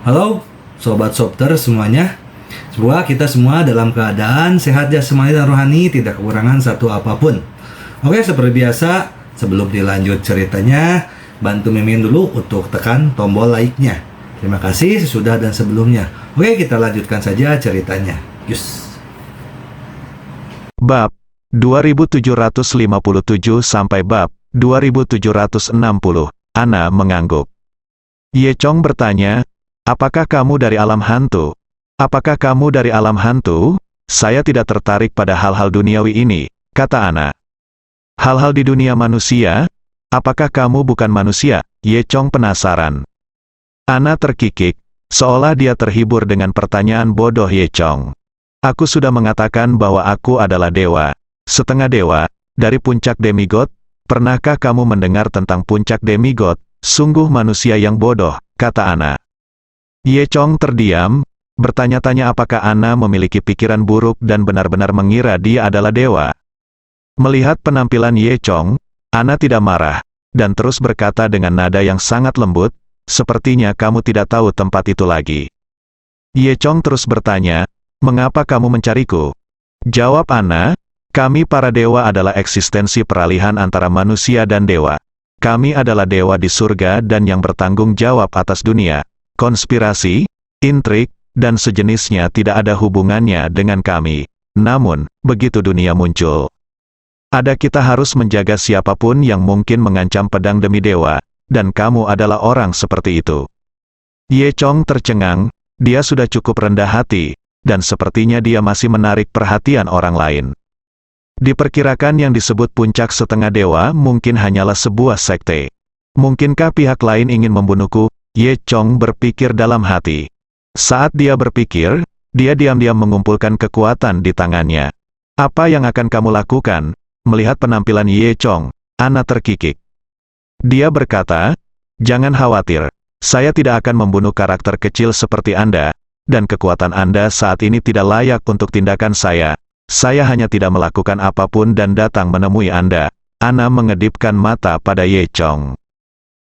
Halo, Sobat Sopter semuanya. Semoga kita semua dalam keadaan sehat jasmani dan rohani, tidak kekurangan satu apapun. Oke, seperti biasa, sebelum dilanjut ceritanya, bantu Mimin dulu untuk tekan tombol like-nya. Terima kasih sesudah dan sebelumnya. Oke, kita lanjutkan saja ceritanya. Yus. Bab 2757 sampai bab 2760. Ana mengangguk. Ye Chong bertanya, "Apakah kamu dari alam hantu?" "Apakah kamu dari alam hantu?" "Saya tidak tertarik pada hal-hal duniawi ini," kata Ana. "Hal-hal di dunia manusia? Apakah kamu bukan manusia?" Ye Chong penasaran. Ana terkikik, seolah dia terhibur dengan pertanyaan bodoh Ye Chong. "Aku sudah mengatakan bahwa aku adalah dewa. Setengah dewa, dari puncak demigod. Pernahkah kamu mendengar tentang puncak demigod? Sungguh manusia yang bodoh," kata Ana. Ye Chong terdiam, bertanya-tanya apakah Ana memiliki pikiran buruk dan benar-benar mengira dia adalah dewa. Melihat penampilan Ye Chong, Ana tidak marah, dan terus berkata dengan nada yang sangat lembut, "Sepertinya kamu tidak tahu tempat itu lagi." Ye Chong terus bertanya, "Mengapa kamu mencariku?" Jawab Ana, "Kami para dewa adalah eksistensi peralihan antara manusia dan dewa. Kami adalah dewa di surga dan yang bertanggung jawab atas dunia. Konspirasi, intrik, dan sejenisnya tidak ada hubungannya dengan kami. Namun, begitu dunia muncul, kita harus menjaga siapapun yang mungkin mengancam pedang demi dewa, dan kamu adalah orang seperti itu." Ye Chong tercengang, dia sudah cukup rendah hati, dan sepertinya dia masih menarik perhatian orang lain. Diperkirakan yang disebut puncak setengah dewa mungkin hanyalah sebuah sekte. Mungkinkah pihak lain ingin membunuhku? Ye Chong berpikir dalam hati. Saat dia berpikir, dia diam-diam mengumpulkan kekuatan di tangannya. "Apa yang akan kamu lakukan?" Melihat penampilan Ye Chong, Ana terkikik. Dia berkata, "Jangan khawatir, saya tidak akan membunuh karakter kecil seperti Anda, dan kekuatan Anda saat ini tidak layak untuk tindakan saya. Saya hanya tidak melakukan apapun dan datang menemui Anda." Ana mengedipkan mata pada Ye Chong.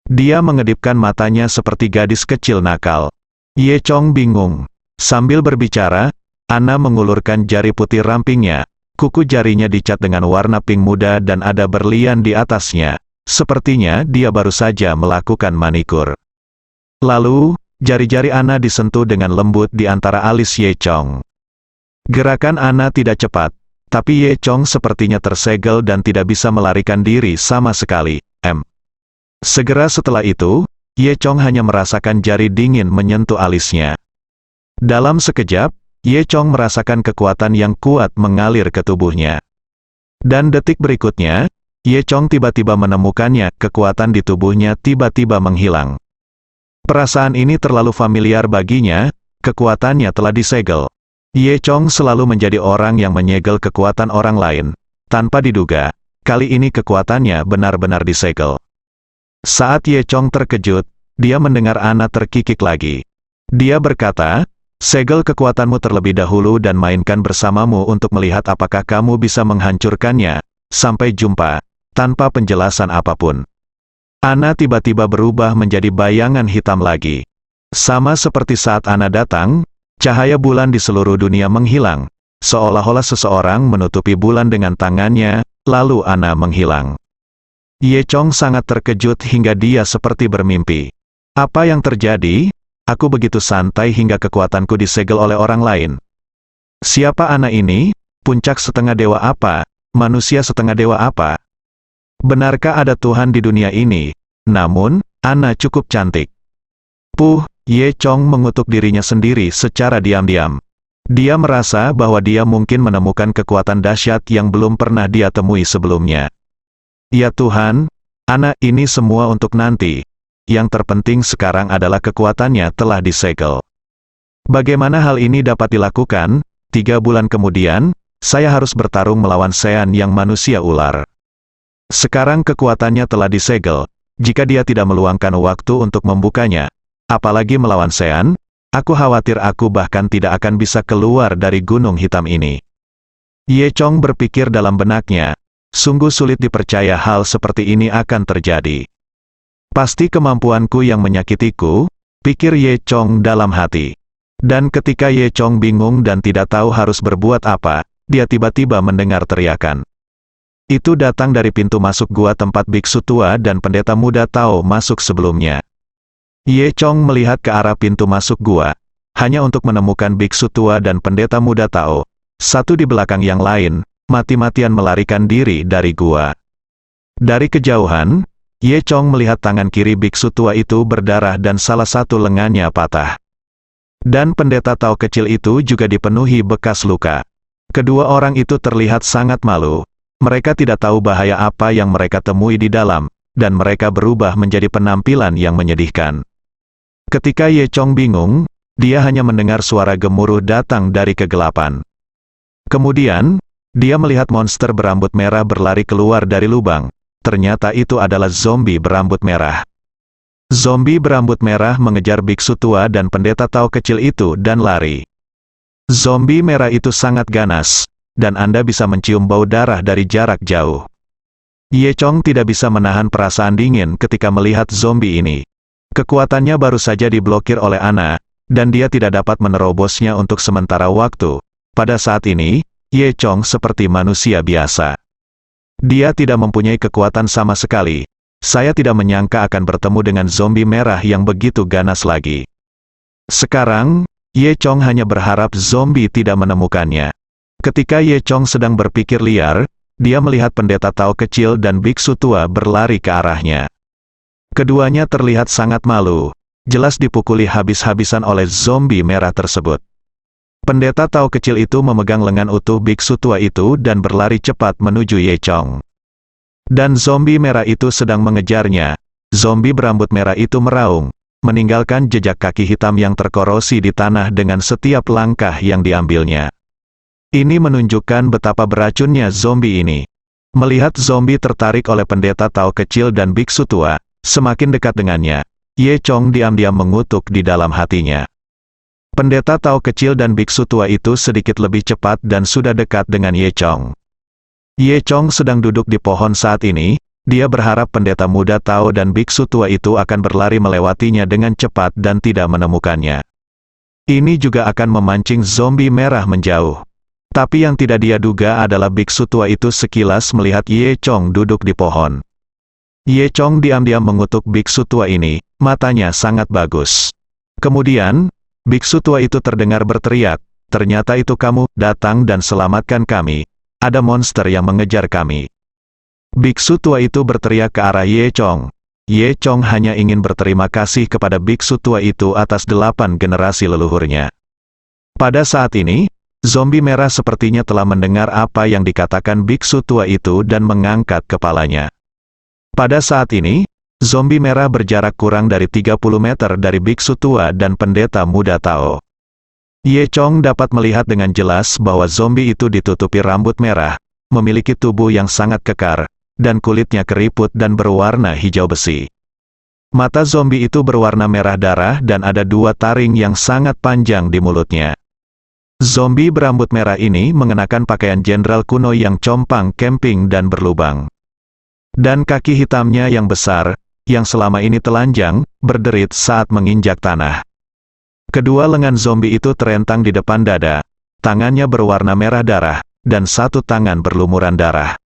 Dia mengedipkan matanya seperti gadis kecil nakal. Ye Chong bingung. Sambil berbicara, Ana mengulurkan jari putih rampingnya. Kuku jarinya dicat dengan warna pink muda dan ada berlian di atasnya. Sepertinya dia baru saja melakukan manikur. Lalu, jari-jari Ana disentuh dengan lembut di antara alis Ye Chong. Gerakan Ana tidak cepat, tapi Ye Chong sepertinya tersegel dan tidak bisa melarikan diri sama sekali. Segera setelah itu, Ye Chong hanya merasakan jari dingin menyentuh alisnya. Dalam sekejap, Ye Chong merasakan kekuatan yang kuat mengalir ke tubuhnya. Dan detik berikutnya, Ye Chong tiba-tiba menemukannya, kekuatan di tubuhnya tiba-tiba menghilang. Perasaan ini terlalu familiar baginya, kekuatannya telah disegel. Ye Chong selalu menjadi orang yang menyegel kekuatan orang lain. Tanpa diduga, kali ini kekuatannya benar-benar disegel. Saat Ye Chong terkejut, dia mendengar Ana terkikik lagi. Dia berkata, "Segel kekuatanmu terlebih dahulu dan mainkan bersamamu untuk melihat apakah kamu bisa menghancurkannya. Sampai jumpa." Tanpa penjelasan apapun, Ana tiba-tiba berubah menjadi bayangan hitam lagi. Sama seperti saat Ana datang, cahaya bulan di seluruh dunia menghilang, seolah-olah seseorang menutupi bulan dengan tangannya, lalu Ana menghilang. Ye Chong sangat terkejut hingga dia seperti bermimpi. "Apa yang terjadi? Aku begitu santai hingga kekuatanku disegel oleh orang lain. Siapa Ana ini? Puncak setengah dewa apa? Manusia setengah dewa apa? Benarkah ada Tuhan di dunia ini? Namun, Ana cukup cantik." Ye Chong mengutuk dirinya sendiri secara diam-diam. Dia merasa bahwa dia mungkin menemukan kekuatan dahsyat yang belum pernah dia temui sebelumnya. "Ya Tuhan, Ana, ini semua untuk nanti. Yang terpenting sekarang adalah kekuatannya telah disegel. Bagaimana hal ini dapat dilakukan? 3 bulan kemudian, saya harus bertarung melawan Sean yang manusia ular. Sekarang kekuatannya telah disegel. Jika dia tidak meluangkan waktu untuk membukanya, apalagi melawan Sean, aku khawatir aku bahkan tidak akan bisa keluar dari gunung hitam ini." Ye Chong berpikir dalam benaknya, sungguh sulit dipercaya hal seperti ini akan terjadi. Pasti kemampuanku yang menyakitiku, pikir Ye Chong dalam hati. Dan ketika Ye Chong bingung dan tidak tahu harus berbuat apa, dia tiba-tiba mendengar teriakan. Itu datang dari pintu masuk gua tempat biksu tua dan pendeta muda Tao masuk sebelumnya. Ye Chong melihat ke arah pintu masuk gua, hanya untuk menemukan biksu tua dan pendeta muda Tao, satu di belakang yang lain, mati-matian melarikan diri dari gua. Dari kejauhan, Ye Chong melihat tangan kiri biksu tua itu berdarah dan salah satu lengannya patah. Dan pendeta Tao kecil itu juga dipenuhi bekas luka. Kedua orang itu terlihat sangat malu. Mereka tidak tahu bahaya apa yang mereka temui di dalam, dan mereka berubah menjadi penampilan yang menyedihkan. Ketika Ye Chong bingung, dia hanya mendengar suara gemuruh datang dari kegelapan. Kemudian, dia melihat monster berambut merah berlari keluar dari lubang. Ternyata itu adalah zombie berambut merah. Zombie berambut merah mengejar biksu tua dan pendeta Tao kecil itu dan lari. Zombie merah itu sangat ganas, dan Anda bisa mencium bau darah dari jarak jauh. Ye Chong tidak bisa menahan perasaan dingin ketika melihat zombie ini. Kekuatannya baru saja diblokir oleh Ana, dan dia tidak dapat menerobosnya untuk sementara waktu. Pada saat ini, Ye Chong seperti manusia biasa. Dia tidak mempunyai kekuatan sama sekali. Saya tidak menyangka akan bertemu dengan zombie merah yang begitu ganas lagi. Sekarang, Ye Chong hanya berharap zombie tidak menemukannya. Ketika Ye Chong sedang berpikir liar, dia melihat pendeta Tao kecil dan biksu tua berlari ke arahnya. Keduanya terlihat sangat malu, jelas dipukuli habis-habisan oleh zombie merah tersebut. Pendeta Tao kecil itu memegang lengan utuh biksu tua itu dan berlari cepat menuju Ye Chong. Dan zombie merah itu sedang mengejarnya. Zombie berambut merah itu meraung, meninggalkan jejak kaki hitam yang terkorosi di tanah dengan setiap langkah yang diambilnya. Ini menunjukkan betapa beracunnya zombie ini. Melihat zombie tertarik oleh pendeta Tao kecil dan biksu tua, semakin dekat dengannya, Ye Chong diam-diam mengutuk di dalam hatinya. Pendeta Tao kecil dan biksu tua itu sedikit lebih cepat dan sudah dekat dengan Ye Chong. Ye Chong sedang duduk di pohon saat ini, dia berharap pendeta muda Tao dan biksu tua itu akan berlari melewatinya dengan cepat dan tidak menemukannya. Ini juga akan memancing zombie merah menjauh. Tapi yang tidak dia duga adalah biksu tua itu sekilas melihat Ye Chong duduk di pohon. Ye Chong diam-diam mengutuk biksu tua ini, matanya sangat bagus. Kemudian, biksu tua itu terdengar berteriak, "Ternyata itu kamu, datang dan selamatkan kami. Ada monster yang mengejar kami." Biksu tua itu berteriak ke arah Ye Chong. Ye Chong hanya ingin berterima kasih kepada biksu tua itu atas 8 generasi leluhurnya. Pada saat ini, zombie merah sepertinya telah mendengar apa yang dikatakan biksu tua itu dan mengangkat kepalanya. Pada saat ini, zombie merah berjarak kurang dari 30 meter dari biksu tua dan pendeta muda Tao. Ye Chong dapat melihat dengan jelas bahwa zombie itu ditutupi rambut merah, memiliki tubuh yang sangat kekar, dan kulitnya keriput dan berwarna hijau besi. Mata zombie itu berwarna merah darah dan ada 2 taring yang sangat panjang di mulutnya. Zombie berambut merah ini mengenakan pakaian jenderal kuno yang compang camping dan berlubang. Dan kaki hitamnya yang besar, yang selama ini telanjang, berderit saat menginjak tanah. Kedua lengan zombie itu terentang di depan dada, tangannya berwarna merah darah, dan satu tangan berlumuran darah.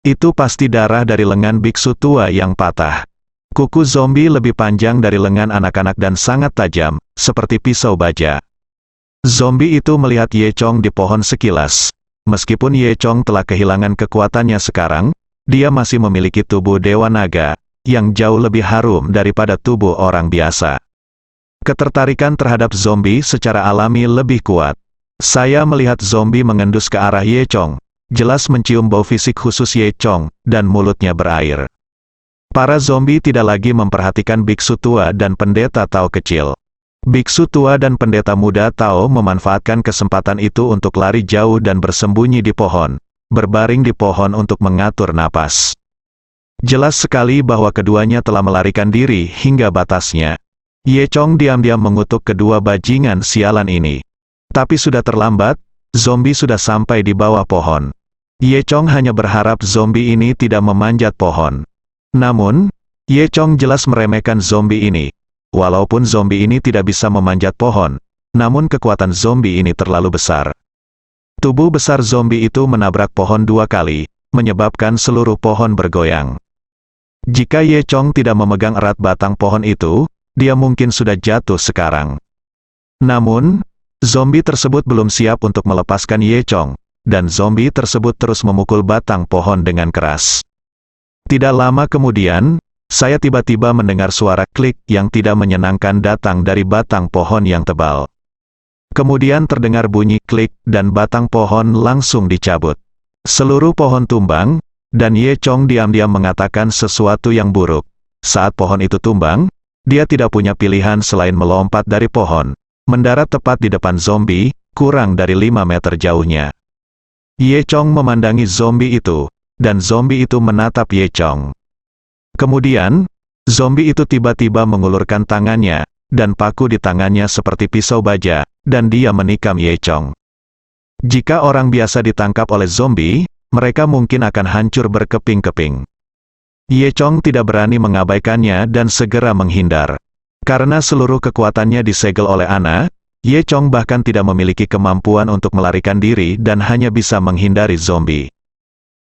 Itu pasti darah dari lengan biksu tua yang patah. Kuku zombie lebih panjang dari lengan anak-anak dan sangat tajam, seperti pisau baja. Zombie itu melihat Ye Chong di pohon sekilas. Meskipun Ye Chong telah kehilangan kekuatannya sekarang, dia masih memiliki tubuh dewa naga, yang jauh lebih harum daripada tubuh orang biasa. Ketertarikan terhadap zombie secara alami lebih kuat. Saya melihat zombie mengendus ke arah Ye Chong, jelas mencium bau fisik khusus Ye Chong, dan mulutnya berair. Para zombie tidak lagi memperhatikan biksu tua dan pendeta Tao kecil. Biksu tua dan pendeta muda Tao memanfaatkan kesempatan itu untuk lari jauh dan bersembunyi di pohon, berbaring di pohon untuk mengatur napas. Jelas sekali bahwa keduanya telah melarikan diri hingga batasnya. Ye Chong diam-diam mengutuk kedua bajingan sialan ini. Tapi sudah terlambat, zombie sudah sampai di bawah pohon. Ye Chong hanya berharap zombie ini tidak memanjat pohon. Namun, Ye Chong jelas meremehkan zombie ini. Walaupun zombie ini tidak bisa memanjat pohon, namun kekuatan zombie ini terlalu besar. Tubuh besar zombie itu menabrak pohon 2 kali, menyebabkan seluruh pohon bergoyang. Jika Ye Chong tidak memegang erat batang pohon itu, dia mungkin sudah jatuh sekarang. Namun, zombie tersebut belum siap untuk melepaskan Ye Chong, dan zombie tersebut terus memukul batang pohon dengan keras. Tidak lama kemudian, saya tiba-tiba mendengar suara klik yang tidak menyenangkan datang dari batang pohon yang tebal. Kemudian terdengar bunyi klik dan batang pohon langsung dicabut. Seluruh pohon tumbang, dan Ye Chong diam-diam mengatakan sesuatu yang buruk. Saat pohon itu tumbang, dia tidak punya pilihan selain melompat dari pohon, mendarat tepat di depan zombie, kurang dari 5 meter jauhnya. Ye Chong memandangi zombie itu, dan zombie itu menatap Ye Chong. Kemudian, zombie itu tiba-tiba mengulurkan tangannya, dan paku di tangannya seperti pisau baja, dan dia menikam Ye Chong. Jika orang biasa ditangkap oleh zombie, mereka mungkin akan hancur berkeping-keping. Ye Chong tidak berani mengabaikannya dan segera menghindar. Karena seluruh kekuatannya disegel oleh Ana, Ye Chong bahkan tidak memiliki kemampuan untuk melarikan diri dan hanya bisa menghindari zombie.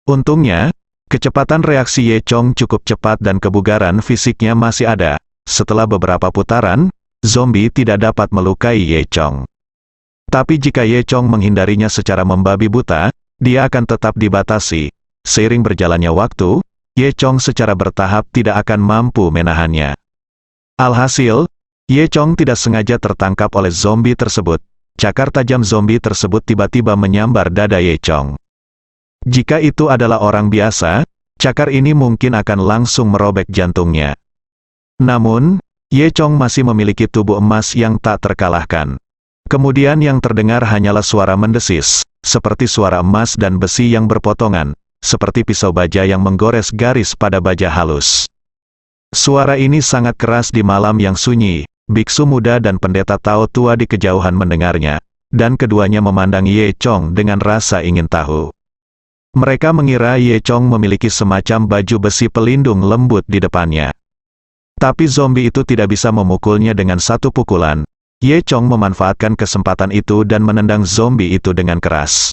Untungnya, kecepatan reaksi Ye Chong cukup cepat dan kebugaran fisiknya masih ada. Setelah beberapa putaran, zombie tidak dapat melukai Ye Chong. Tapi jika Ye Chong menghindarinya secara membabi buta, dia akan tetap dibatasi. Seiring berjalannya waktu, Ye Chong secara bertahap tidak akan mampu menahannya. Alhasil, Ye Chong tidak sengaja tertangkap oleh zombie tersebut. Cakar tajam zombie tersebut tiba-tiba menyambar dada Ye Chong. Jika itu adalah orang biasa, cakar ini mungkin akan langsung merobek jantungnya. Namun, Ye Chong masih memiliki tubuh emas yang tak terkalahkan. Kemudian yang terdengar hanyalah suara mendesis, seperti suara emas dan besi yang berpotongan, seperti pisau baja yang menggores garis pada baja halus. Suara ini sangat keras di malam yang sunyi. Biksu muda dan pendeta Tao tua di kejauhan mendengarnya, dan keduanya memandang Ye Chong dengan rasa ingin tahu. Mereka mengira Ye Chong memiliki semacam baju besi pelindung lembut di depannya. Tapi zombie itu tidak bisa memukulnya dengan satu pukulan. Ye Chong memanfaatkan kesempatan itu dan menendang zombie itu dengan keras.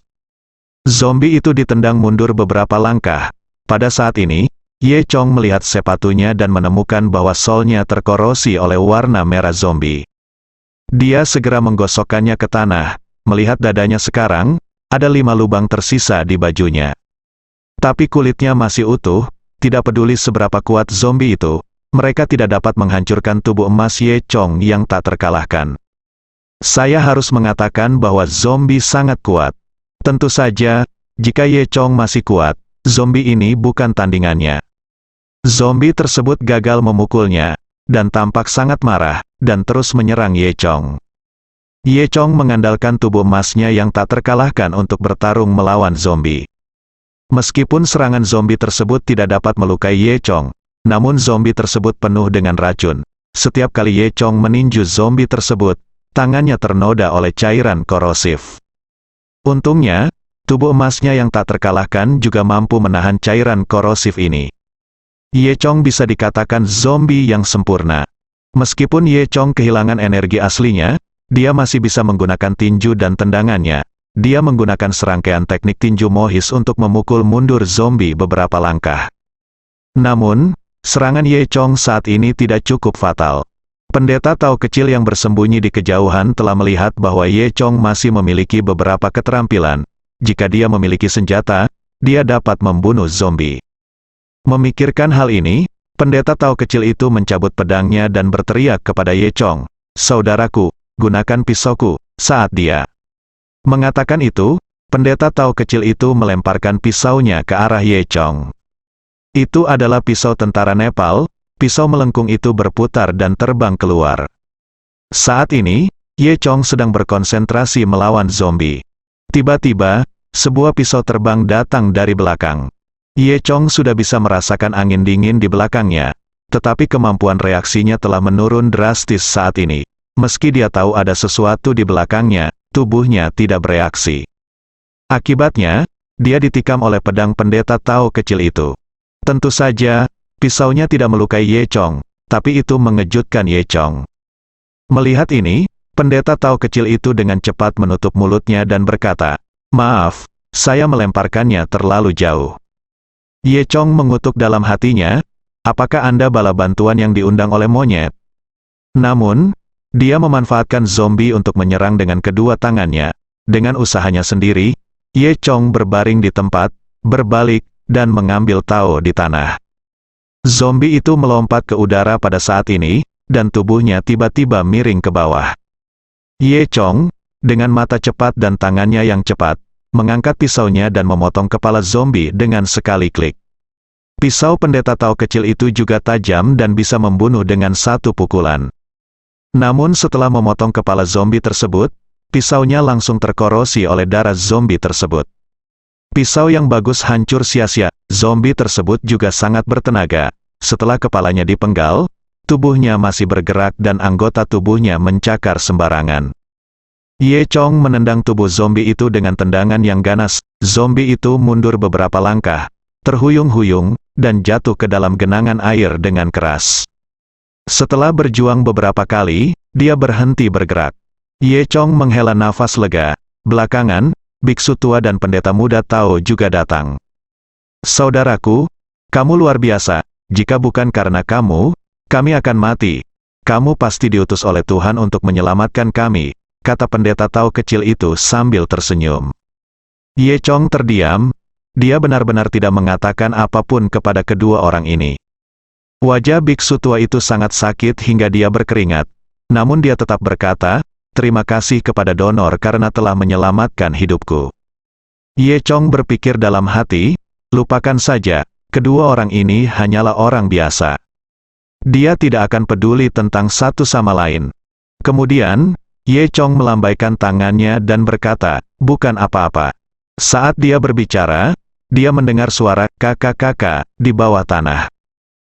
Zombie itu ditendang mundur beberapa langkah. Pada saat ini, Ye Chong melihat sepatunya dan menemukan bahwa solnya terkorosi oleh warna merah zombie. Dia segera menggosokkannya ke tanah. Melihat dadanya sekarang, ada 5 lubang tersisa di bajunya. Tapi kulitnya masih utuh, tidak peduli seberapa kuat zombie itu, mereka tidak dapat menghancurkan tubuh emas Ye Chong yang tak terkalahkan. Saya harus mengatakan bahwa zombie sangat kuat. Tentu saja, jika Ye Chong masih kuat, zombie ini bukan tandingannya. Zombie tersebut gagal memukulnya, dan tampak sangat marah, dan terus menyerang Ye Chong. Ye Chong mengandalkan tubuh emasnya yang tak terkalahkan untuk bertarung melawan zombie. Meskipun serangan zombie tersebut tidak dapat melukai Ye Chong, namun zombie tersebut penuh dengan racun. Setiap kali Ye Chong meninju zombie tersebut, tangannya ternoda oleh cairan korosif. Untungnya, tubuh emasnya yang tak terkalahkan juga mampu menahan cairan korosif ini. Ye Chong bisa dikatakan zombie yang sempurna. Meskipun Ye Chong kehilangan energi aslinya, dia masih bisa menggunakan tinju dan tendangannya. Dia menggunakan serangkaian teknik tinju mohis untuk memukul mundur zombie beberapa langkah. Namun, serangan Ye Chong saat ini tidak cukup fatal. Pendeta Tao kecil yang bersembunyi di kejauhan telah melihat bahwa Ye Chong masih memiliki beberapa keterampilan. Jika dia memiliki senjata, dia dapat membunuh zombie. Memikirkan hal ini, pendeta Tao kecil itu mencabut pedangnya dan berteriak kepada Ye Chong, "Saudaraku, gunakan pisauku." Saat dia mengatakan itu, pendeta Tao kecil itu melemparkan pisaunya ke arah Ye Chong. Itu adalah pisau tentara Nepal. Pisau melengkung itu berputar dan terbang keluar. Saat ini, Ye Chong sedang berkonsentrasi melawan zombie. Tiba-tiba, sebuah pisau terbang datang dari belakang. Ye Chong sudah bisa merasakan angin dingin di belakangnya, tetapi kemampuan reaksinya telah menurun drastis saat ini. Meski dia tahu ada sesuatu di belakangnya, tubuhnya tidak bereaksi. Akibatnya, dia ditikam oleh pedang pendeta Tao kecil itu. Tentu saja, pisaunya tidak melukai Ye Chong, tapi itu mengejutkan Ye Chong. Melihat ini, pendeta Tao kecil itu dengan cepat menutup mulutnya dan berkata, "Maaf, saya melemparkannya terlalu jauh." Ye Chong mengutuk dalam hatinya, apakah Anda bala bantuan yang diundang oleh monyet? Namun, dia memanfaatkan zombie untuk menyerang dengan kedua tangannya. Dengan usahanya sendiri, Ye Chong berbaring di tempat, berbalik, dan mengambil Tao di tanah. Zombie itu melompat ke udara pada saat ini, dan tubuhnya tiba-tiba miring ke bawah. Ye Chong, dengan mata cepat dan tangannya yang cepat, mengangkat pisaunya dan memotong kepala zombie dengan sekali klik. Pisau pendeta Tao kecil itu juga tajam dan bisa membunuh dengan satu pukulan. Namun setelah memotong kepala zombie tersebut, pisaunya langsung terkorosi oleh darah zombie tersebut. Pisau yang bagus hancur sia-sia, zombie tersebut juga sangat bertenaga. Setelah kepalanya dipenggal, tubuhnya masih bergerak dan anggota tubuhnya mencakar sembarangan. Ye Chong menendang tubuh zombie itu dengan tendangan yang ganas. Zombie itu mundur beberapa langkah, terhuyung-huyung, dan jatuh ke dalam genangan air dengan keras. Setelah berjuang beberapa kali, dia berhenti bergerak. Ye Chong menghela nafas lega. Belakangan, biksu tua dan pendeta muda Tao juga datang. "Saudaraku, kamu luar biasa. Jika bukan karena kamu, kami akan mati. Kamu pasti diutus oleh Tuhan untuk menyelamatkan kami," kata pendeta Tao kecil itu sambil tersenyum. Ye Chong terdiam. Dia benar-benar tidak mengatakan apapun kepada kedua orang ini. Wajah biksu tua itu sangat sakit hingga dia berkeringat. Namun dia tetap berkata, "Terima kasih kepada donor karena telah menyelamatkan hidupku." Ye Chong berpikir dalam hati, lupakan saja, kedua orang ini hanyalah orang biasa. Dia tidak akan peduli tentang satu sama lain. Kemudian, Ye Chong melambaikan tangannya dan berkata, "Bukan apa-apa." Saat dia berbicara, dia mendengar suara kakak-kakak di bawah tanah.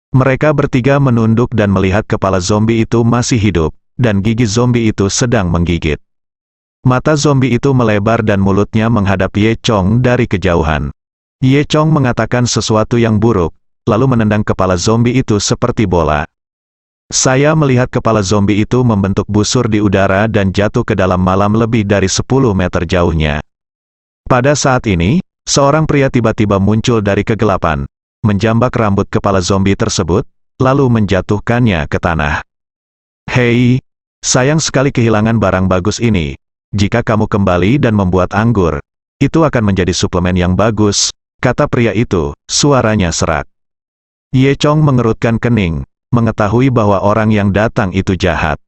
Mereka bertiga menunduk dan melihat kepala zombie itu masih hidup, dan gigi zombie itu sedang menggigit. Mata zombie itu melebar dan mulutnya menghadap Ye Chong dari kejauhan. Ye Chong mengatakan sesuatu yang buruk, lalu menendang kepala zombie itu seperti bola. Saya melihat kepala zombie itu membentuk busur di udara dan jatuh ke dalam malam lebih dari 10 meter jauhnya. Pada saat ini, seorang pria tiba-tiba muncul dari kegelapan, menjambak rambut kepala zombie tersebut, lalu menjatuhkannya ke tanah. "Hei, sayang sekali kehilangan barang bagus ini. Jika kamu kembali dan membuat anggur, itu akan menjadi suplemen yang bagus," kata pria itu, suaranya serak. Ye Chong mengerutkan kening, mengetahui bahwa orang yang datang itu jahat.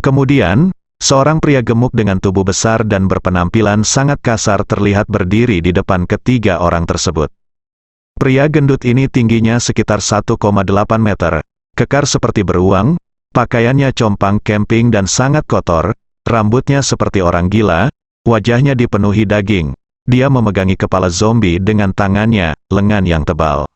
Kemudian, seorang pria gemuk dengan tubuh besar dan berpenampilan sangat kasar terlihat berdiri di depan ketiga orang tersebut. Pria gendut ini tingginya sekitar 1,8 meter, kekar seperti beruang, pakaiannya compang camping dan sangat kotor, rambutnya seperti orang gila, wajahnya dipenuhi daging. Dia memegangi kepala zombie dengan tangannya, lengan yang tebal.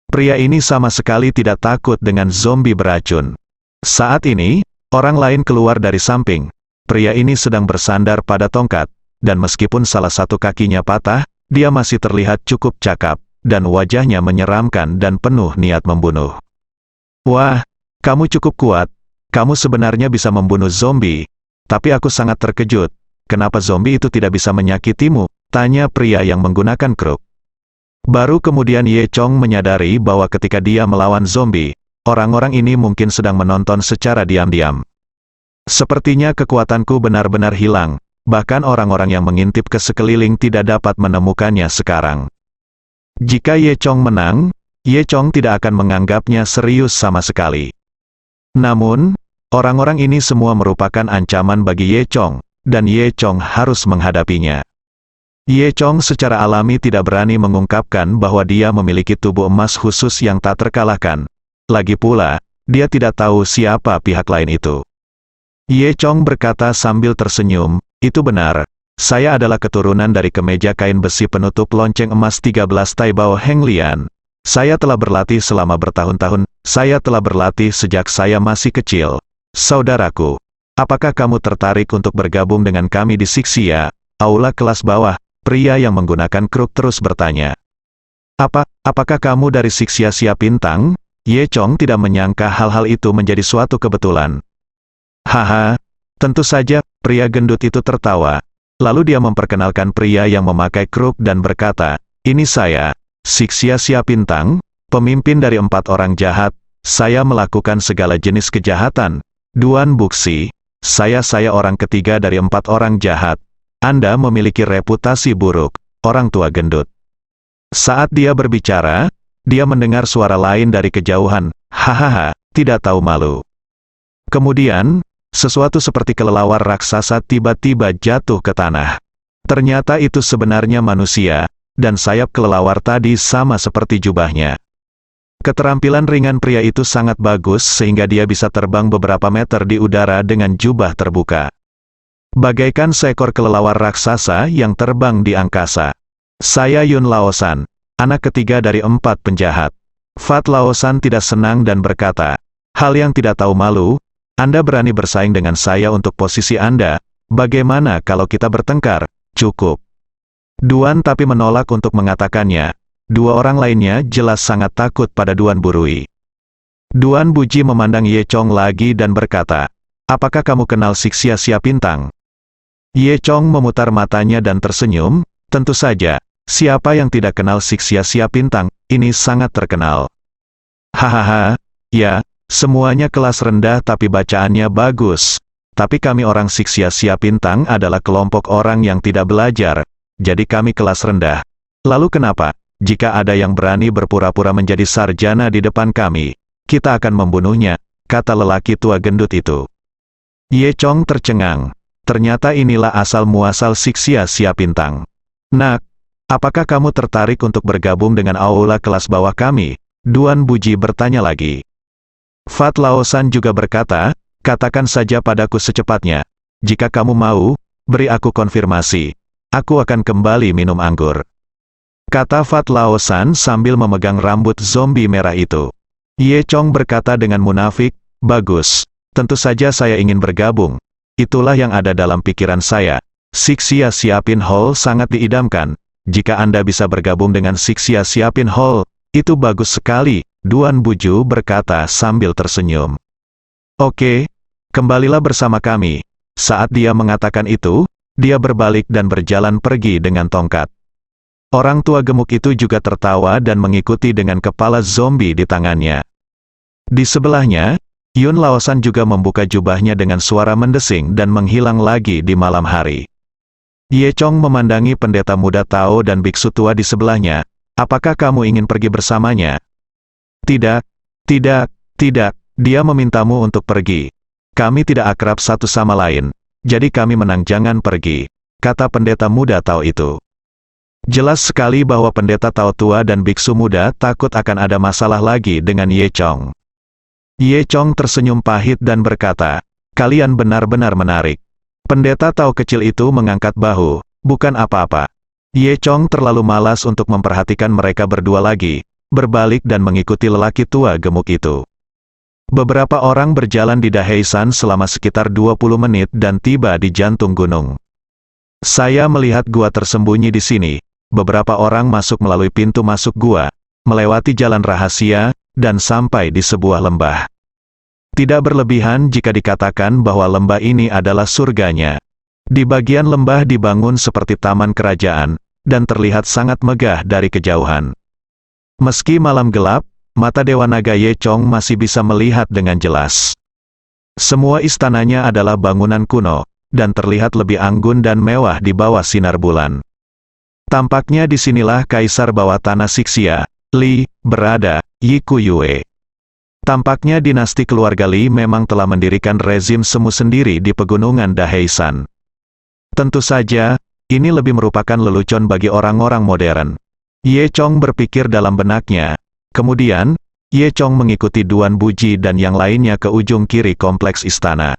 Pria ini sama sekali tidak takut dengan zombie beracun. Saat ini, orang lain keluar dari samping. Pria ini sedang bersandar pada tongkat, dan meskipun salah satu kakinya patah, dia masih terlihat cukup cakap, dan wajahnya menyeramkan dan penuh niat membunuh. "Wah, kamu cukup kuat. Kamu sebenarnya bisa membunuh zombie. Tapi aku sangat terkejut. Kenapa zombie itu tidak bisa menyakitimu?" tanya pria yang menggunakan kruk. Baru kemudian Ye Chong menyadari bahwa ketika dia melawan zombie, orang-orang ini mungkin sedang menonton secara diam-diam. "Sepertinya kekuatanku benar-benar hilang, bahkan orang-orang yang mengintip ke sekeliling tidak dapat menemukannya sekarang." Jika Ye Chong menang, Ye Chong tidak akan menganggapnya serius sama sekali. Namun, orang-orang ini semua merupakan ancaman bagi Ye Chong, dan Ye Chong harus menghadapinya. Ye Chong secara alami tidak berani mengungkapkan bahwa dia memiliki tubuh emas khusus yang tak terkalahkan. Lagi pula, dia tidak tahu siapa pihak lain itu. Ye Chong berkata sambil tersenyum, "Itu benar. Saya adalah keturunan dari kemeja kain besi penutup lonceng emas 13 Taibao Heng Lian. Saya telah berlatih selama bertahun-tahun. Saya telah berlatih sejak saya masih kecil. Saudaraku, apakah kamu tertarik untuk bergabung dengan kami di Sixia, aula kelas bawah?" Pria yang menggunakan kruk terus bertanya. Apakah kamu dari Sixia Siap Bintang?" Ye Chong tidak menyangka hal-hal itu menjadi suatu kebetulan. Haha, tentu saja, pria gendut itu tertawa. Lalu dia memperkenalkan pria yang memakai kruk dan berkata, "Ini saya, Sixia Siapintang, pemimpin dari 4 orang jahat. Saya melakukan segala jenis kejahatan. Duan Buxi, saya orang ketiga dari 4 orang jahat. Anda memiliki reputasi buruk." Orang tua gendut. Saat dia berbicara, dia mendengar suara lain dari kejauhan. Hahaha, tidak tahu malu. Kemudian, sesuatu seperti kelelawar raksasa tiba-tiba jatuh ke tanah. Ternyata itu sebenarnya manusia, dan sayap kelelawar tadi sama seperti jubahnya. Keterampilan ringan pria itu sangat bagus sehingga dia bisa terbang beberapa meter di udara dengan jubah terbuka. Bagaikan seekor kelelawar raksasa yang terbang di angkasa. Saya Yun Laosan, anak ketiga dari 4 penjahat. Fat Laosan tidak senang dan berkata, "Hal yang tidak tahu malu, Anda berani bersaing dengan saya untuk posisi Anda, bagaimana kalau kita bertengkar?" "Cukup." Duan tapi menolak untuk mengatakannya. 2 orang lainnya jelas sangat takut pada Duan Burui. Duan Buji memandang Ye Chong lagi dan berkata, "Apakah kamu kenal Sixia Siapintang?" Ye Chong memutar matanya dan tersenyum. Tentu saja, siapa yang tidak kenal Sixia Siapintang, ini sangat terkenal. Hahaha, ya, semuanya kelas rendah tapi bacaannya bagus. Tapi kami orang Sixia Siapintang adalah kelompok orang yang tidak belajar, jadi kami kelas rendah. Lalu kenapa? Jika ada yang berani berpura-pura menjadi sarjana di depan kami, kita akan membunuhnya, kata lelaki tua gendut itu. Ye Chong tercengang. Ternyata inilah asal-muasal Sixia Siapintang. "Nak, apakah kamu tertarik untuk bergabung dengan aula kelas bawah kami?" Duan Buji bertanya lagi. Fat Laosan juga berkata, "Katakan saja padaku secepatnya. Jika kamu mau, beri aku konfirmasi. Aku akan kembali minum anggur." Kata Fat Laosan sambil memegang rambut zombie merah itu. Ye Chong berkata dengan munafik, "Bagus, tentu saja saya ingin bergabung. Itulah yang ada dalam pikiran saya. Sixia Siapin Hall sangat diidamkan. Jika Anda bisa bergabung dengan Sixia Siapin Hall, itu bagus sekali," Duan Buju berkata sambil tersenyum. "Oke, kembalilah bersama kami." Saat dia mengatakan itu, dia berbalik dan berjalan pergi dengan tongkat. Orang tua gemuk itu juga tertawa dan mengikuti dengan kepala zombie di tangannya. Di sebelahnya, Yun Laosan juga membuka jubahnya dengan suara mendesing dan menghilang lagi di malam hari. Ye Chong memandangi pendeta muda Tao dan biksu tua di sebelahnya. "Apakah kamu ingin pergi bersamanya?" "Tidak, tidak, tidak, dia memintamu untuk pergi. Kami tidak akrab satu sama lain, jadi kami menang jangan pergi," kata pendeta muda Tao itu. Jelas sekali bahwa pendeta Tao tua dan biksu muda takut akan ada masalah lagi dengan Ye Chong. Ye Chong tersenyum pahit dan berkata, "Kalian benar-benar menarik." Pendeta Tao kecil itu mengangkat bahu, "Bukan apa-apa." Ye Chong terlalu malas untuk memperhatikan mereka berdua lagi, berbalik dan mengikuti lelaki tua gemuk itu. Beberapa orang berjalan di Daheisan selama sekitar 20 menit dan tiba di jantung gunung. "Saya melihat gua tersembunyi di sini. Beberapa orang masuk melalui pintu masuk gua, melewati jalan rahasia, dan sampai di sebuah lembah. Tidak berlebihan jika dikatakan bahwa lembah ini adalah surganya. Di bagian lembah dibangun seperti taman kerajaan, dan terlihat sangat megah dari kejauhan. Meski malam gelap, mata Dewa Naga Ye Chong masih bisa melihat dengan jelas. Semua istananya adalah bangunan kuno, dan terlihat lebih anggun dan mewah di bawah sinar bulan. Tampaknya disinilah Kaisar bawah tanah Sixia, Li, berada, Yi Kuyue. Tampaknya dinasti keluarga Li memang telah mendirikan rezim semu sendiri di pegunungan Daheisan. Tentu saja, ini lebih merupakan lelucon bagi orang-orang modern. Ye Chong berpikir dalam benaknya. Kemudian, Ye Chong mengikuti Duan Buji dan yang lainnya ke ujung kiri kompleks istana.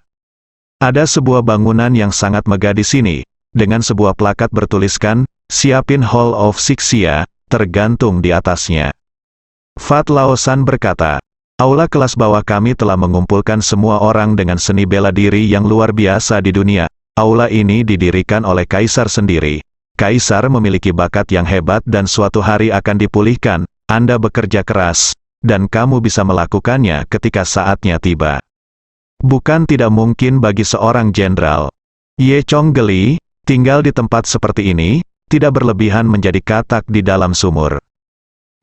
Ada sebuah bangunan yang sangat megah di sini, dengan sebuah plakat bertuliskan, "Siapin Hall of Sixia," tergantung di atasnya. Fat Laosan berkata, "Aula kelas bawah kami telah mengumpulkan semua orang dengan seni bela diri yang luar biasa di dunia. Aula ini didirikan oleh Kaisar sendiri. Kaisar memiliki bakat yang hebat dan suatu hari akan dipulihkan. Anda bekerja keras, dan kamu bisa melakukannya ketika saatnya tiba. Bukan tidak mungkin bagi seorang jenderal. Ye Chong geli, tinggal di tempat seperti ini, tidak berlebihan menjadi katak di dalam sumur.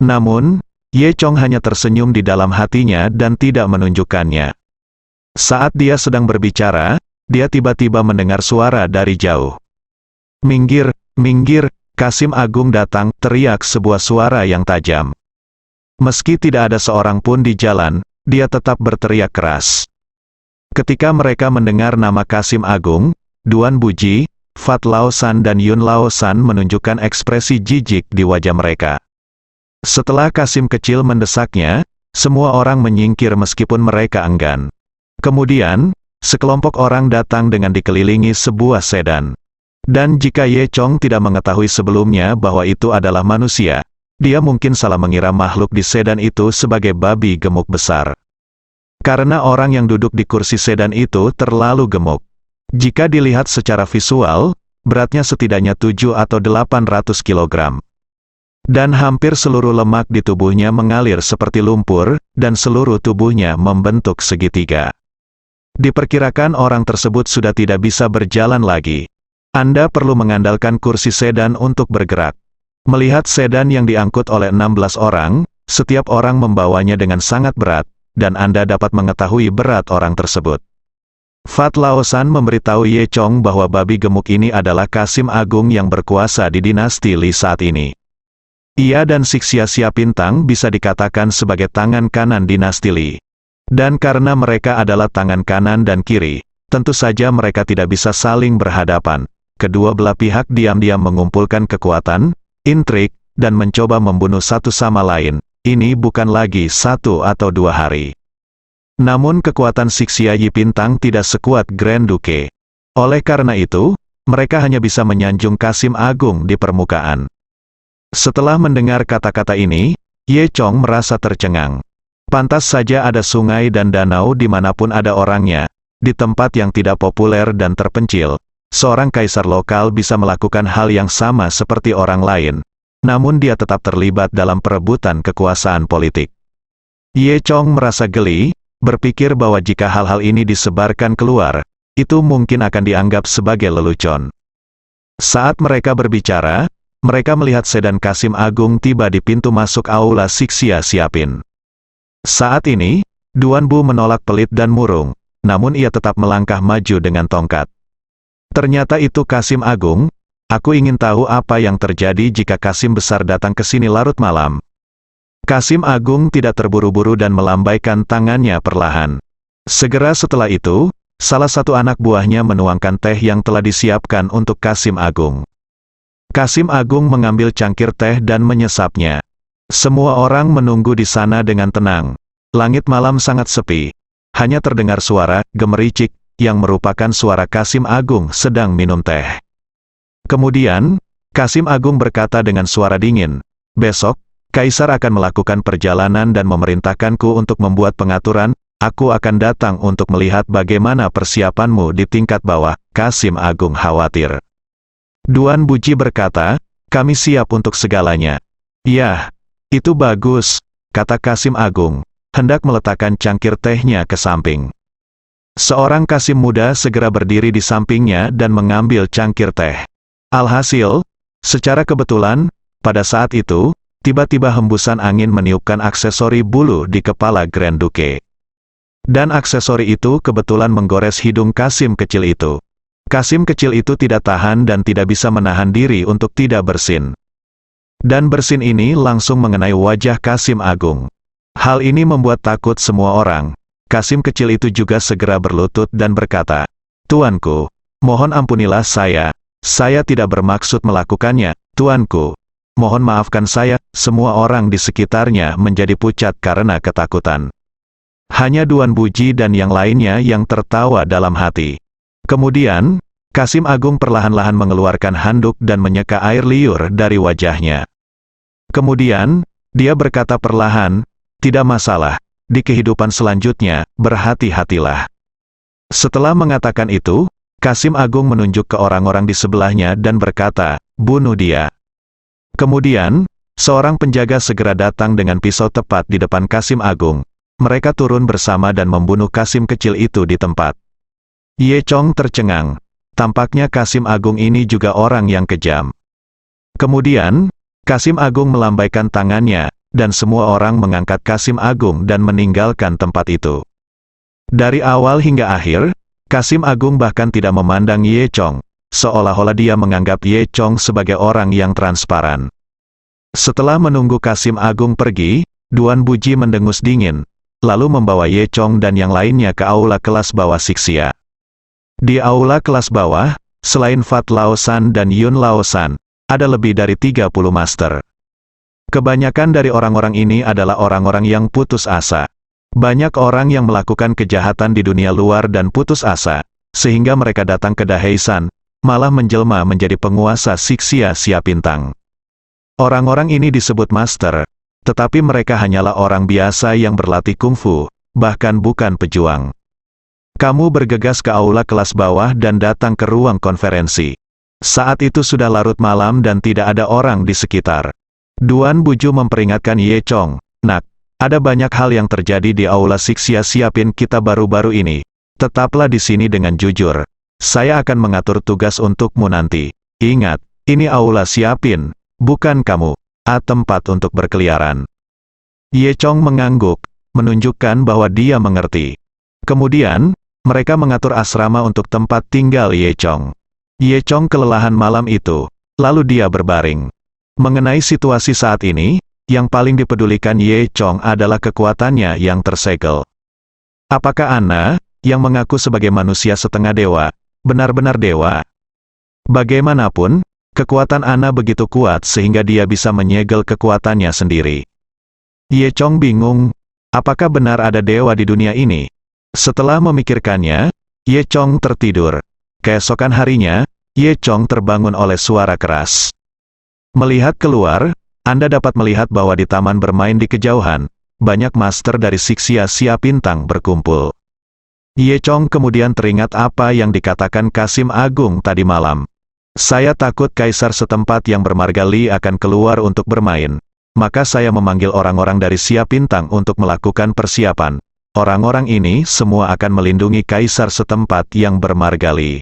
Namun, Ye Chong hanya tersenyum di dalam hatinya dan tidak menunjukkannya. Saat dia sedang berbicara, dia tiba-tiba mendengar suara dari jauh. "Minggir, minggir, Kasim Agung datang," teriak sebuah suara yang tajam. Meski tidak ada seorang pun di jalan, dia tetap berteriak keras. Ketika mereka mendengar nama Kasim Agung, Duan Buji, Fat Lao San dan Yun Lao San menunjukkan ekspresi jijik di wajah mereka. Setelah Kasim kecil mendesaknya, semua orang menyingkir meskipun mereka enggan. Kemudian, sekelompok orang datang dengan dikelilingi sebuah sedan. Dan jika Ye Chong tidak mengetahui sebelumnya bahwa itu adalah manusia, dia mungkin salah mengira makhluk di sedan itu sebagai babi gemuk besar. Karena orang yang duduk di kursi sedan itu terlalu gemuk. Jika dilihat secara visual, beratnya setidaknya 7 atau 800 kg. Dan hampir seluruh lemak di tubuhnya mengalir seperti lumpur, dan seluruh tubuhnya membentuk segitiga. Diperkirakan orang tersebut sudah tidak bisa berjalan lagi. Anda perlu mengandalkan kursi sedan untuk bergerak. Melihat sedan yang diangkut oleh 16 orang, setiap orang membawanya dengan sangat berat, dan Anda dapat mengetahui berat orang tersebut. Fat Lao San memberitahu Ye Chong bahwa babi gemuk ini adalah Kasim Agung yang berkuasa di dinasti Li saat ini. Ia dan Sixia Siapintang bisa dikatakan sebagai tangan kanan dinasti Li. Dan karena mereka adalah tangan kanan dan kiri, tentu saja mereka tidak bisa saling berhadapan. Kedua belah pihak diam-diam mengumpulkan kekuatan, intrik, dan mencoba membunuh satu sama lain. Ini bukan lagi 1 atau 2 hari. Namun kekuatan Sixia Yipintang tidak sekuat Grand Duke. Oleh karena itu, mereka hanya bisa menyanjung Kasim Agung di permukaan. Setelah mendengar kata-kata ini, Ye Chong merasa tercengang. Pantas saja ada sungai dan danau dimanapun ada orangnya. Di tempat yang tidak populer dan terpencil, seorang kaisar lokal bisa melakukan hal yang sama seperti orang lain. Namun dia tetap terlibat dalam perebutan kekuasaan politik. Ye Chong merasa geli, berpikir bahwa jika hal-hal ini disebarkan keluar, itu mungkin akan dianggap sebagai lelucon. Saat mereka berbicara, mereka melihat sedan Kasim Agung tiba di pintu masuk aula Sixia Siapin. Saat ini, Duan Bu menolak pelit dan murung, namun ia tetap melangkah maju dengan tongkat. Ternyata itu Kasim Agung. Aku ingin tahu apa yang terjadi jika Kasim besar datang ke sini larut malam. Kasim Agung tidak terburu-buru dan melambaikan tangannya perlahan. Segera setelah itu, salah satu anak buahnya menuangkan teh yang telah disiapkan untuk Kasim Agung. Kasim Agung mengambil cangkir teh dan menyesapnya. Semua orang menunggu di sana dengan tenang. Langit malam sangat sepi. Hanya terdengar suara gemericik, yang merupakan suara Kasim Agung sedang minum teh. Kemudian, Kasim Agung berkata dengan suara dingin, "Besok, Kaisar akan melakukan perjalanan dan memerintahkanku untuk membuat pengaturan. Aku akan datang untuk melihat bagaimana persiapanmu di tingkat bawah." Kasim Agung khawatir. Duan Buji berkata, "Kami siap untuk segalanya." "Yah, itu bagus," kata Kasim Agung, hendak meletakkan cangkir tehnya ke samping. Seorang Kasim muda segera berdiri di sampingnya dan mengambil cangkir teh. Alhasil, secara kebetulan, pada saat itu, tiba-tiba hembusan angin meniupkan aksesori bulu di kepala Grand Duke. Dan aksesori itu kebetulan menggores hidung Kasim kecil itu. Kasim kecil itu tidak tahan dan tidak bisa menahan diri untuk tidak bersin. Dan bersin ini langsung mengenai wajah Kasim Agung. Hal ini membuat takut semua orang. Kasim kecil itu juga segera berlutut dan berkata, "Tuanku, mohon ampunilah saya tidak bermaksud melakukannya, Tuanku. Mohon maafkan saya." Semua orang di sekitarnya menjadi pucat karena ketakutan. Hanya Duan Buji dan yang lainnya yang tertawa dalam hati. Kemudian, Kasim Agung perlahan-lahan mengeluarkan handuk dan menyeka air liur dari wajahnya. Kemudian, dia berkata perlahan, "Tidak masalah, di kehidupan selanjutnya, berhati-hatilah." Setelah mengatakan itu, Kasim Agung menunjuk ke orang-orang di sebelahnya dan berkata, "Bunuh dia." Kemudian, seorang penjaga segera datang dengan pisau tepat di depan Kasim Agung. Mereka turun bersama dan membunuh Kasim kecil itu di tempat. Ye Chong tercengang. Tampaknya Kasim Agung ini juga orang yang kejam. Kemudian, Kasim Agung melambaikan tangannya, dan semua orang mengangkat Kasim Agung dan meninggalkan tempat itu. Dari awal hingga akhir, Kasim Agung bahkan tidak memandang Ye Chong, seolah-olah dia menganggap Ye Chong sebagai orang yang transparan. Setelah menunggu Kasim Agung pergi, Duan Buji mendengus dingin, lalu membawa Ye Chong dan yang lainnya ke aula kelas bawah Sixia. Di aula kelas bawah, selain Fat Laosan dan Yun Laosan, ada lebih dari 30 master. Kebanyakan dari orang-orang ini adalah orang-orang yang putus asa. Banyak orang yang melakukan kejahatan di dunia luar dan putus asa, sehingga mereka datang ke Daheisan, malah menjelma menjadi penguasa Sixia Siapintang. Orang-orang ini disebut master, tetapi mereka hanyalah orang biasa yang berlatih kungfu, bahkan bukan pejuang. Kamu bergegas ke aula kelas bawah dan datang ke ruang konferensi. Saat itu sudah larut malam dan tidak ada orang di sekitar. Duan Buju memperingatkan Ye Chong, "Nak, ada banyak hal yang terjadi di aula Sixia Siapin kita baru-baru ini. Tetaplah di sini dengan jujur. Saya akan mengatur tugas untukmu nanti. Ingat, ini aula Siapin, bukan kamu, tempat untuk berkeliaran." Ye Chong mengangguk, menunjukkan bahwa dia mengerti. Kemudian, mereka mengatur asrama untuk tempat tinggal Ye Chong. Ye Chong kelelahan malam itu, lalu dia berbaring. Mengenai situasi saat ini, yang paling dipedulikan Ye Chong adalah kekuatannya yang tersegel. Apakah Ana, yang mengaku sebagai manusia setengah dewa, benar-benar dewa? Bagaimanapun, kekuatan Ana begitu kuat sehingga dia bisa menyegel kekuatannya sendiri. Ye Chong bingung, apakah benar ada dewa di dunia ini? Setelah memikirkannya, Ye Chong tertidur. Keesokan harinya, Ye Chong terbangun oleh suara keras. Melihat keluar, Anda dapat melihat bahwa di taman bermain di kejauhan, banyak master dari Sixia Siapintang berkumpul. Ye Chong kemudian teringat apa yang dikatakan Kasim Agung tadi malam. "Saya takut kaisar setempat yang bermarga Li akan keluar untuk bermain. Maka saya memanggil orang-orang dari Siapintang untuk melakukan persiapan. Orang-orang ini semua akan melindungi kaisar setempat yang bermarga Li."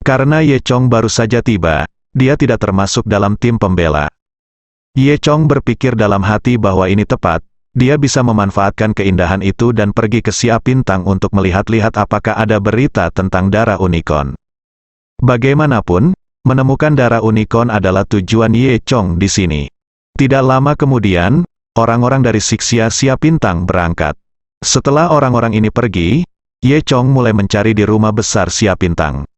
Karena Ye Chong baru saja tiba, dia tidak termasuk dalam tim pembela. Ye Chong berpikir dalam hati bahwa ini tepat, dia bisa memanfaatkan keindahan itu dan pergi ke Siapintang untuk melihat-lihat apakah ada berita tentang darah unicorn. Bagaimanapun, menemukan darah unicorn adalah tujuan Ye Chong di sini. Tidak lama kemudian, orang-orang dari Sixia Siapintang berangkat. Setelah orang-orang ini pergi, Ye Chong mulai mencari di rumah besar Siapintang.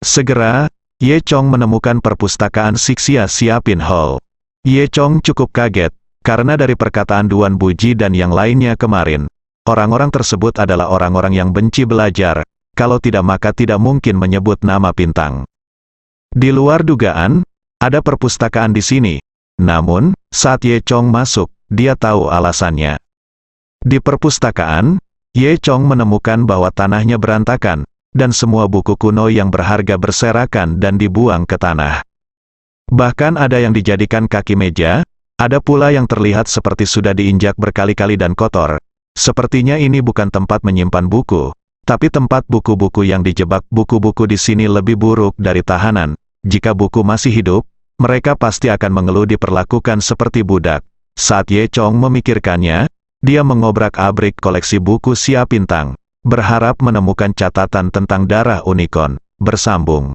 Segera, Ye Chong menemukan perpustakaan Sixia Siapin Hall. Ye Chong cukup kaget, karena dari perkataan Duan Buji dan yang lainnya kemarin, orang-orang tersebut adalah orang-orang yang benci belajar, kalau tidak maka tidak mungkin menyebut nama Pintang. Di luar dugaan, ada perpustakaan di sini. Namun, saat Ye Chong masuk, dia tahu alasannya. Di perpustakaan, Ye Chong menemukan bahwa tanahnya berantakan, dan semua buku kuno yang berharga berserakan dan dibuang ke tanah. Bahkan ada yang dijadikan kaki meja, ada pula yang terlihat seperti sudah diinjak berkali-kali dan kotor. Sepertinya ini bukan tempat menyimpan buku, tapi tempat buku-buku yang dijebak. Buku-buku di sini lebih buruk dari tahanan. Jika buku masih hidup, mereka pasti akan mengeluh diperlakukan seperti budak. Saat Ye Chong memikirkannya, dia mengobrak-abrik koleksi buku Siapintang, berharap menemukan catatan tentang darah unicorn. Bersambung.